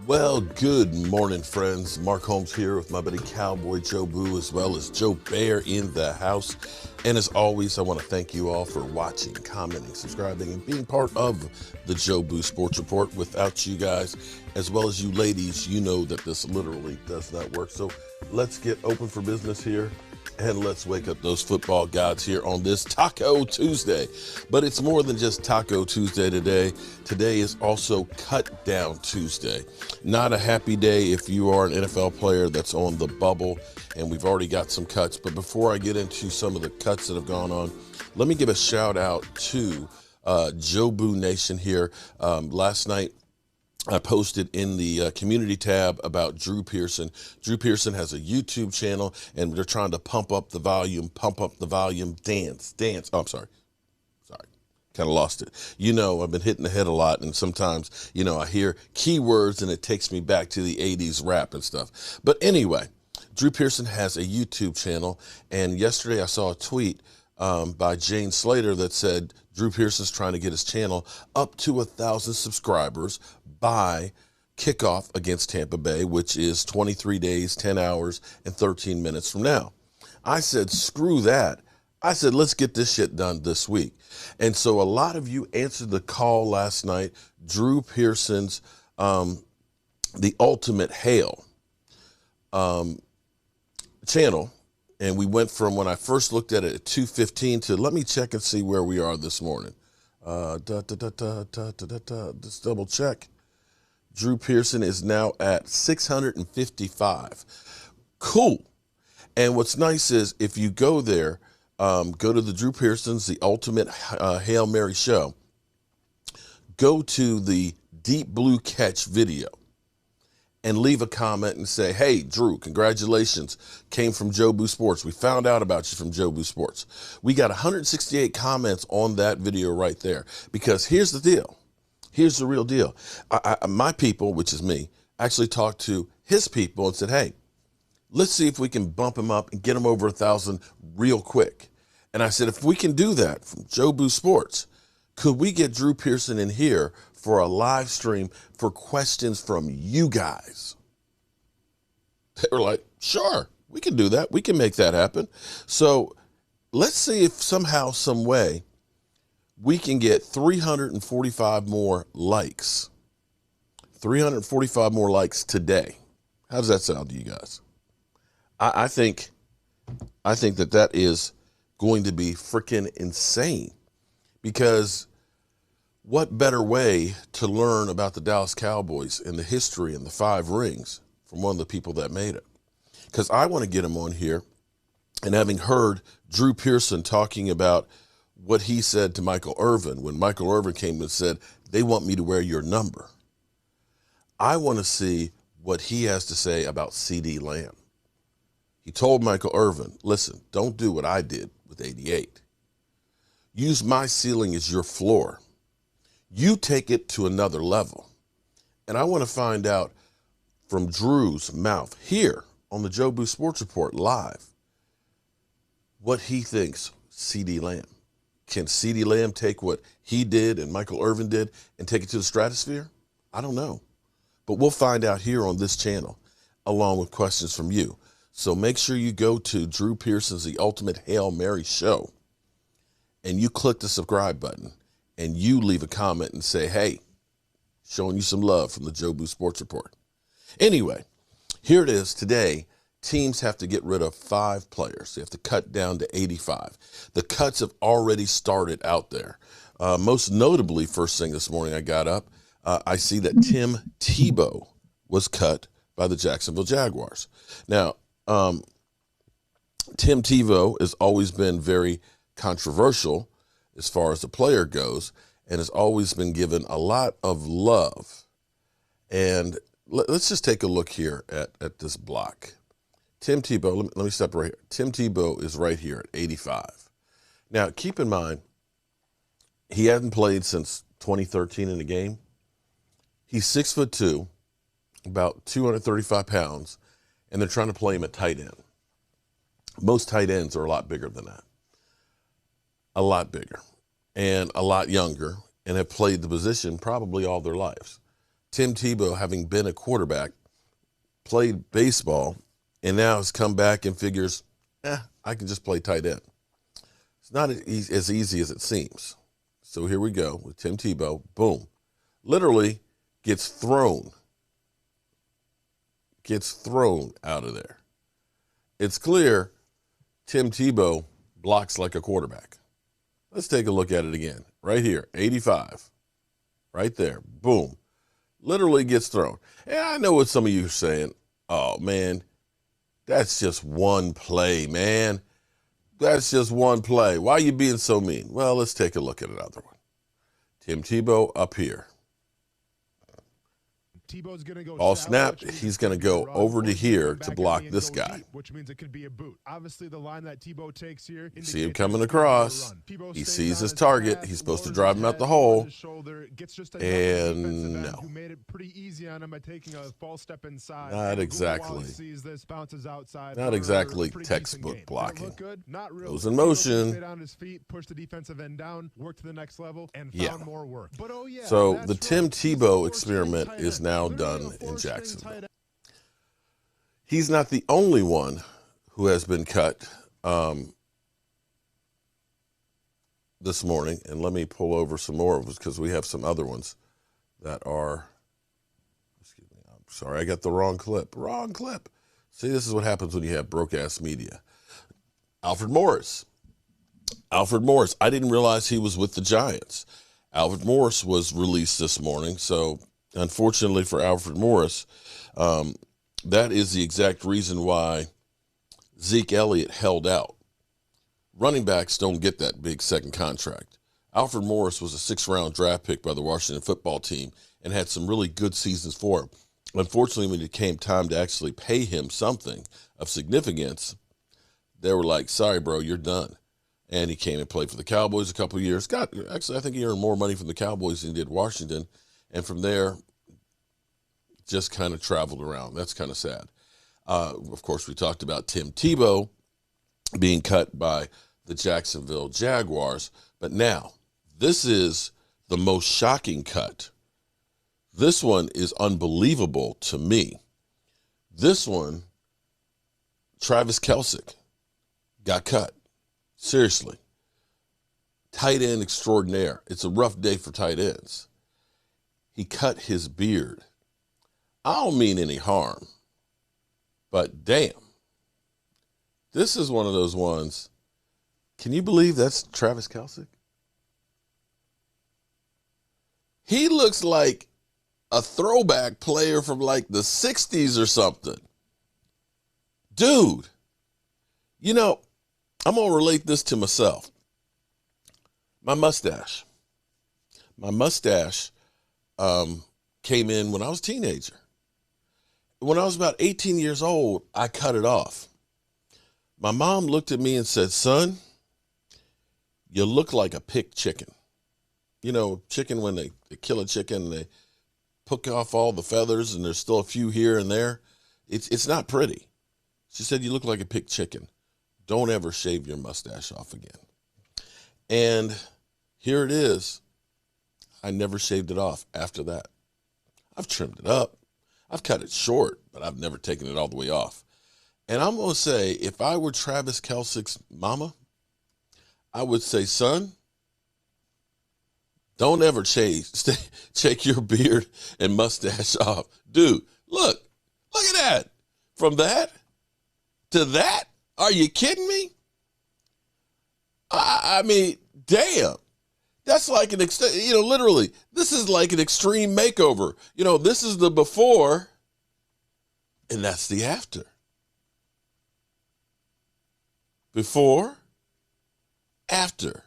Well, good morning, friends. Mark Holmes here with my buddy Cowboy Joe Boo, as well as Joe Bear in the house. And as always, I want to thank you all for watching, commenting, subscribing, and being part of the Joe Boo Sports Report. Without you guys, as well as you ladies, you know that this literally does not work. So let's get open for business here. And let's wake up those football gods here on this Taco Tuesday. But it's more than just Taco Tuesday today. Today is also Cut Down Tuesday. Not a happy day if you are an NFL player that's on the bubble, and we've already got some cuts. But before I get into some of the cuts that have gone on, let me give a shout out to Joe Boo Nation here. Last night, I posted in the community tab about Drew Pearson. Drew Pearson has a YouTube channel, and they're trying to pump up the volume, dance. Oh, I'm sorry. Kind of lost it. You know, I've been hitting the head a lot, and sometimes, you know, I hear keywords, and it takes me back to the 80s rap and stuff. But anyway, Drew Pearson has a YouTube channel, and yesterday I saw a tweet by Jane Slater that said Drew Pearson's trying to get his channel up to 1,000 subscribers by kickoff against Tampa Bay, which is 23 days, 10 hours, and 13 minutes from now. I said, screw that. I said, let's get this shit done this week. And so a lot of you answered the call last night. Drew Pearson's The Ultimate Hail channel. And we went from when I first looked at it at 2:15 to let me check and see where we are this morning. Just double check. Drew Pearson is now at 655. Cool. And what's nice is if you go there, go to the Drew Pearson's The Ultimate Hail Mary Show. Go to the Deep Blue Catch video and leave a comment and say, hey, Drew, congratulations. Came from Joe Boo Sports. We found out about you from Joe Boo Sports. We got 168 comments on that video right there. Because here's the deal. Here's the real deal. My people, which is me, actually talked to his people and said, hey, let's see if we can bump him up and get him over 1,000 real quick. And I said, if we can do that from Joe Boo Sports, could we get Drew Pearson in here for a live stream for questions from you guys? They were like, sure, we can do that. We can make that happen. So let's see if somehow, some way, we can get 345 more likes. 345 more likes today. How does that sound to you guys? I think that is going to be freaking insane, because what better way to learn about the Dallas Cowboys and the history and the 5 rings from one of the people that made it? Because I want to get him on here, and having heard Drew Pearson talking about what he said to Michael Irvin when Michael Irvin came and said, they want me to wear your number. I want to see what he has to say about CD Lamb. He told Michael Irvin, listen, don't do what I did with 88. Use my ceiling as your floor. You take it to another level. And I want to find out from Drew's mouth here on the Joe Boo Sports Report live what he thinks CD Lamb. Can CD Lamb take what he did and Michael Irvin did and take it to the stratosphere? I don't know. But we'll find out here on this channel, along with questions from you. So make sure you go to Drew Pearson's The Ultimate Hail Mary Show, and you click the subscribe button, and you leave a comment and say, hey, showing you some love from the Joe Boo Sports Report. Anyway, here it is today. Teams have to get rid of 5 players. They have to cut down to 85. The cuts have already started out there. Most notably, first thing this morning I got up, I see that Tim Tebow was cut by the Jacksonville Jaguars. Now, Tim Tebow has always been very controversial as far as the player goes, and has always been given a lot of love. And let's just take a look here at this block. Tim Tebow, let me step right here. Tim Tebow is right here at 85. Now, keep in mind, he hadn't played since 2013 in a game. He's 6'2", about 235 pounds, and they're trying to play him at tight end. Most tight ends are a lot bigger than that. A lot bigger and a lot younger, and have played the position probably all their lives. Tim Tebow, having been a quarterback, played baseball, and now has come back and figures, I can just play tight end. It's not as easy as it seems. So here we go with Tim Tebow. Boom. Literally gets thrown out of there. It's clear Tim Tebow blocks like a quarterback. Let's take a look at it again. Right here, 85. Right there. Boom. Literally gets thrown. And I know what some of you are saying. Oh, man, that's just one play, man. That's just one play. Why are you being so mean? Well, let's take a look at another one. Tim Tebow up here. Tebow's gonna go ball snapped. He's going to go over to here to block this guy. Deep, which means it could be a boot. Obviously, the line that Tebow takes here. See him coming across. He sees his target. He's supposed to drive him out the hole. And no. Who made it pretty easy on him by taking a false step inside. Not exactly. This, bounces outside. Not exactly textbook blocking. Not really. Goes in motion. Stayed on his feet, pushed the defensive end down, worked to the next level, and found more work. But, so the Tim Tebow experiment is now done in Jacksonville. He's not the only one who has been cut this morning. And let me pull over some more of us because we have some other ones that are, excuse me, I'm sorry, I got the wrong clip. Wrong clip. See, this is what happens when you have broke-ass media. Alfred Morris. Alfred Morris. I didn't realize he was with the Giants. Alfred Morris was released this morning, so unfortunately for Alfred Morris, that is the exact reason why Zeke Elliott held out. Running backs don't get that big second contract. Alfred Morris was a 6th-round draft pick by the Washington football team and had some really good seasons for him. Unfortunately, when it came time to actually pay him something of significance, they were like, sorry, bro, you're done. And he came and played for the Cowboys a couple of years. Actually, I think he earned more money from the Cowboys than he did Washington. And from there, just kind of traveled around. That's kind of sad. Of course, we talked about Tim Tebow being cut by the Jacksonville Jaguars. But now, this is the most shocking cut. This one is unbelievable to me. This one, Travis Kelce got cut. Seriously. Tight end extraordinaire. It's a rough day for tight ends. He cut his beard. I don't mean any harm, but damn. This is one of those ones. Can you believe that's Travis Kelce? He looks like a throwback player from like the 60s or something. Dude, you know, I'm going to relate this to myself. My mustache. My mustache came in when I was a teenager. When I was about 18 years old, I cut it off. My mom looked at me and said, son, you look like a picked chicken. You know, chicken, when they kill a chicken, and they pick off all the feathers and there's still a few here and there. It's not pretty. She said, you look like a picked chicken. Don't ever shave your mustache off again. And here it is. I never shaved it off after that. I've trimmed it up. I've cut it short, but I've never taken it all the way off. And I'm going to say, if I were Travis Kelce's mama, I would say, son, don't ever take your beard and mustache off. Dude, look at that. From that to that? Are you kidding me? I mean, damn. That's like literally, this is like an extreme makeover. You know, this is the before, and that's the after. Before, after.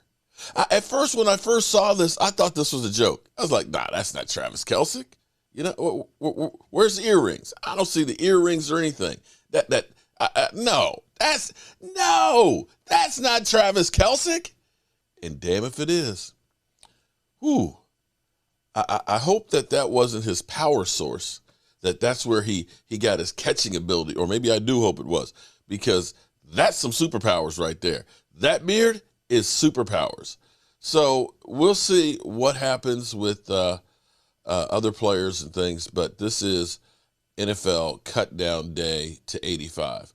At first, when I first saw this, I thought this was a joke. I was like, nah, that's not Travis Kelce. You know, where's the earrings? I don't see the earrings or anything. No, that's not Travis Kelce. And damn if it is. Whew. I hope that wasn't his power source, that's where he got his catching ability, or maybe I do hope it was, because that's some superpowers right there. That beard is superpowers. So we'll see what happens with other players and things, but this is NFL cut down day to 85.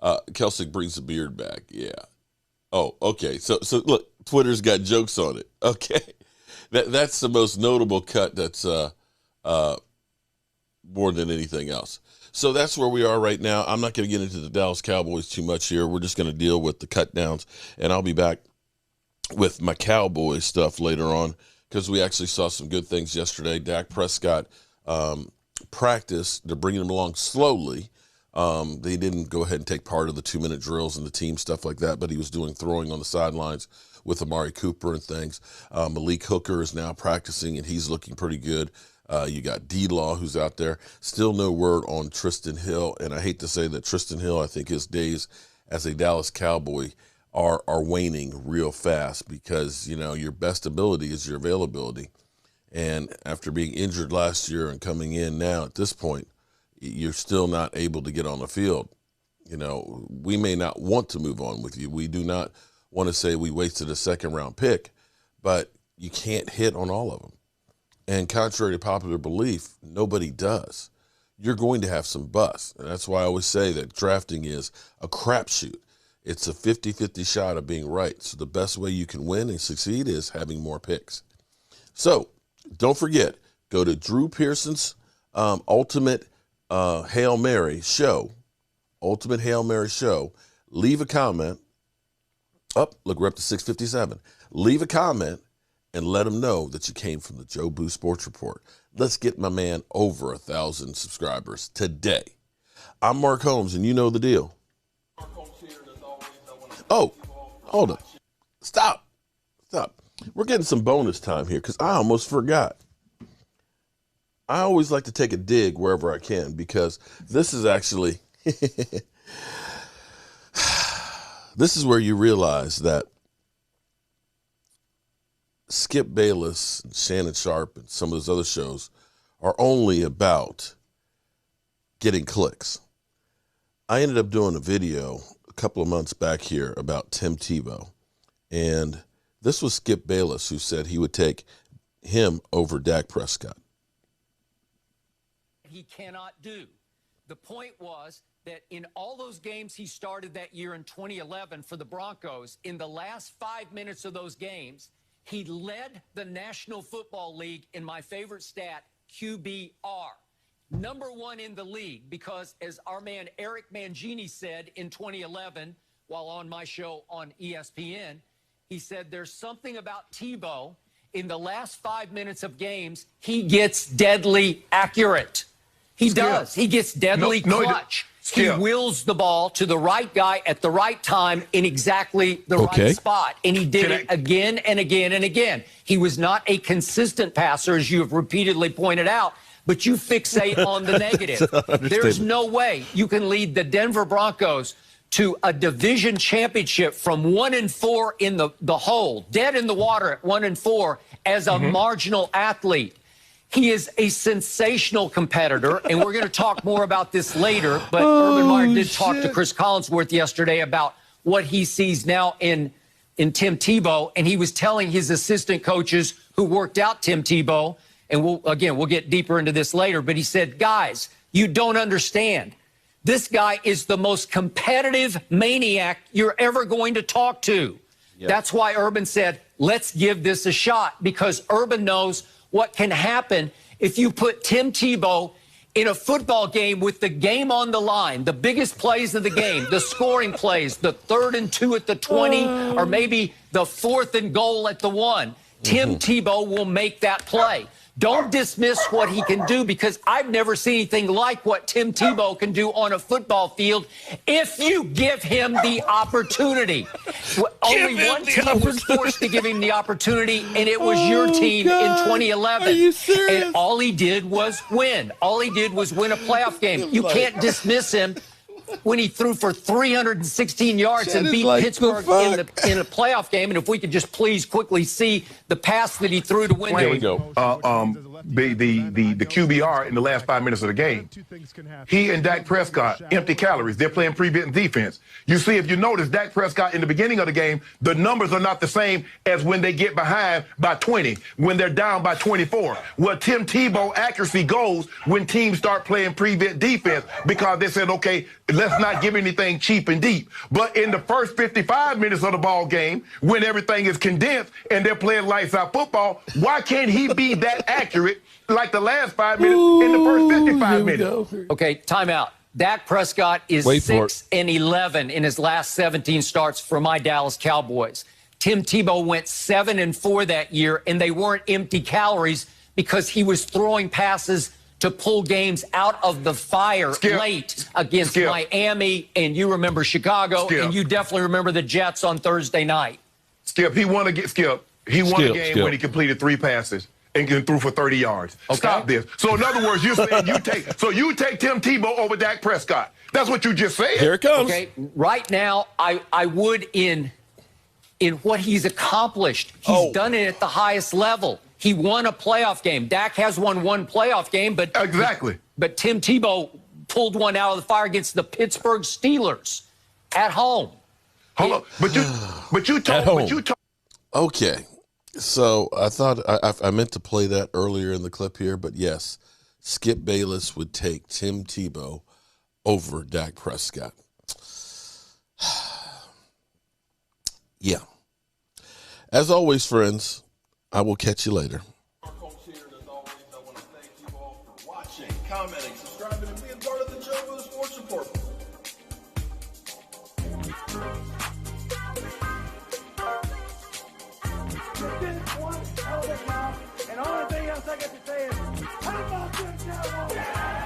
Kelce brings the beard back. Yeah. Oh, okay. So look, Twitter's got jokes on it. Okay. That's the most notable cut that's more than anything else. So that's where we are right now. I'm not going to get into the Dallas Cowboys too much here. We're just going to deal with the cut downs, and I'll be back with my Cowboys stuff later on because we actually saw some good things yesterday. Dak Prescott practiced. They're bringing him along slowly. They didn't go ahead and take part of the 2-minute drills and the team stuff like that, but he was doing throwing on the sidelines with Amari Cooper and things. Malik Hooker is now practicing, and he's looking pretty good. You got D-Law who's out there. Still no word on Tristan Hill, and I hate to say that Tristan Hill, I think his days as a Dallas Cowboy are waning real fast because, you know, your best ability is your availability. And after being injured last year and coming in now at this point, you're still not able to get on the field. You know, we may not want to move on with you. We do not want to say we wasted a second-round pick, but you can't hit on all of them. And contrary to popular belief, nobody does. You're going to have some busts. And that's why I always say that drafting is a crapshoot. It's a 50-50 shot of being right. So the best way you can win and succeed is having more picks. So don't forget, go to Drew Pearson's Ultimate Hail Mary Show. Ultimate Hail Mary Show. Leave a comment. Look, we're up to 657. Leave a comment and let them know that you came from the Joe Boo Sports Report. Let's get my man over 1,000 subscribers today. I'm Mark Holmes, and you know the deal. Oh, hold on. Stop. We're getting some bonus time here because I almost forgot. I always like to take a dig wherever I can because this is actually, this is where you realize that Skip Bayless and Shannon Sharp and some of those other shows are only about getting clicks. I ended up doing a video a couple of months back here about Tim Tebow, and this was Skip Bayless who said he would take him over Dak Prescott. He cannot do. The point was that in all those games he started that year in 2011 for the Broncos, in the last 5 minutes of those games, he led the National Football League in my favorite stat, QBR. #1 in the league because, as our man Eric Mangini said in 2011 while on my show on ESPN, he said there's something about Tebow in the last 5 minutes of games, he gets deadly accurate. He does. He gets deadly clutch. He wills the ball to the right guy at the right time in exactly the right spot. And he did it again and again and again. He was not a consistent passer, as you have repeatedly pointed out, but you fixate on the negative. There's no way you can lead the Denver Broncos to a division championship from 1-4 in the hole, dead in the water at 1-4 as a marginal athlete. He is a sensational competitor, and we're going to talk more about this later, but Urban Meyer did talk to Chris Collinsworth yesterday about what he sees now in Tim Tebow, and he was telling his assistant coaches who worked out Tim Tebow, and we'll get deeper into this later, but he said, guys, you don't understand. This guy is the most competitive maniac you're ever going to talk to. Yep. That's why Urban said, let's give this a shot, because Urban knows what can happen if you put Tim Tebow in a football game with the game on the line, the biggest plays of the game, the scoring plays, the 3rd and 2 at the 20, or maybe the 4th and goal at the 1. Tim Tebow will make that play. Don't dismiss what he can do, because I've never seen anything like what Tim Tebow can do on a football field if you give him the opportunity. Only one team was forced to give him the opportunity, and it was your team in 2011. Are you serious? And all he did was win. All he did was win a playoff game. You can't dismiss him when he threw for 316 yards and beat Pittsburgh in a playoff game. And if we could just please quickly see the pass that he threw to win. There we go. the QBR in the last 5 minutes of the game. He and Dak Prescott, empty calories. They're playing prevent defense. You see, if you notice, Dak Prescott in the beginning of the game, the numbers are not the same as when they get behind by 20, when they're down by 24. Well, Tim Tebow accuracy goes when teams start playing prevent defense because they said, okay, let's not give anything cheap and deep. But in the first 55 minutes of the ball game, when everything is condensed and they're playing lights out football, why can't he be that accurate like the last 5 minutes in the first 55 minutes? Okay, timeout. Dak Prescott is 6-11 in his last 17 starts for my Dallas Cowboys. Tim Tebow went 7-4 that year, and they weren't empty calories because he was throwing passes to pull games out of the fire late against Miami, and you remember Chicago, and you definitely remember the Jets on Thursday night. He won a game when he completed 3 passes and threw for 30 yards. Okay. Stop this. So in other words, you're saying you take Tim Tebow over Dak Prescott. That's what you just said. Here it comes. Okay, right now, I would in what he's accomplished. He's done it at the highest level. He won a playoff game. Dak has won one playoff game, but But Tim Tebow pulled one out of the fire against the Pittsburgh Steelers at home. Hold on, but you told. Okay, so I thought I meant to play that earlier in the clip here, but yes, Skip Bayless would take Tim Tebow over Dak Prescott. Yeah. As always, friends, I will catch you later.